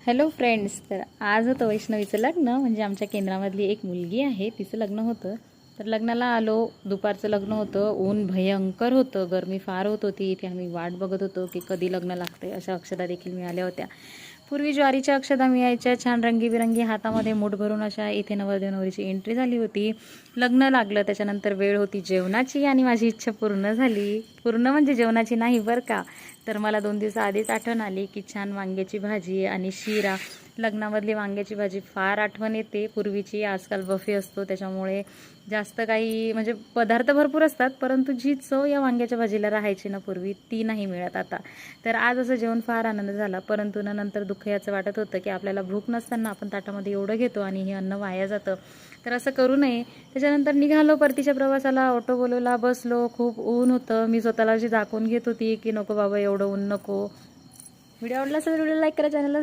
Hello friends, तर आज होतं वैष्णवीचं लग्न. म्हणजे आमच्या केंद्रामधली एक मुलगी आहे, तिचं लग्न होतं. तर लग्नाला आलो. दुपारचं लग्न होतं. ऊन भयंकर होतं, गरमी फार होत होती. इथे आम्ही वाट बघत होतो की कधी लग्न लागते. अशा अक्षदा देखील मिळाल्या होत्या. पूर्वी ज्वारीच्या अक्षदा मिळायच्या, छान रंगीबिरंगी, हातामध्ये मूठ भरून अशा. इथे नवरदेव नवरीची एंट्री झाली होती. लग्न लागलं. त्याच्यानंतर वेळ होती जेवणाची आणि माझी इच्छा पूर्ण झाली. पूर्ण म्हणजे जेवणाची नाही बरं का. तर मला 2 दिवस आधीच आठवण आली की छान वांग्याची भाजी आणि शिरा. लग्नामधली वांग्याची भाजी फार आठवण येते पूर्वीची. आजकाल बफे असतो त्याच्यामुळे जास्त काही म्हणजे पदार्थ भरपूर असतात, परंतु जी चव या वांग्याच्या भाजीला राहायची ना पूर्वी, ती नाही मिळत आता. तर आज असं जेवण फार आनंद झाला. परंतु नंतर दुःख याचं वाटत होतं की आपल्याला भूक नसताना आपण ताटामध्ये एवढं घेतो आणि हे अन्न वाया जातं. तर असं करू नये. त्याच्यानंतर निघालो परतीच्या प्रवासाला. ऑटो बोलवला, बसलो. खूप ऊन होतं. मी स्वतःला अशी दाखवून घेत होती की नको बाबा एवढं ऊन नको. व्हिडिओ आवडला असेल व्हिडिओ लाईक करा, चॅनलला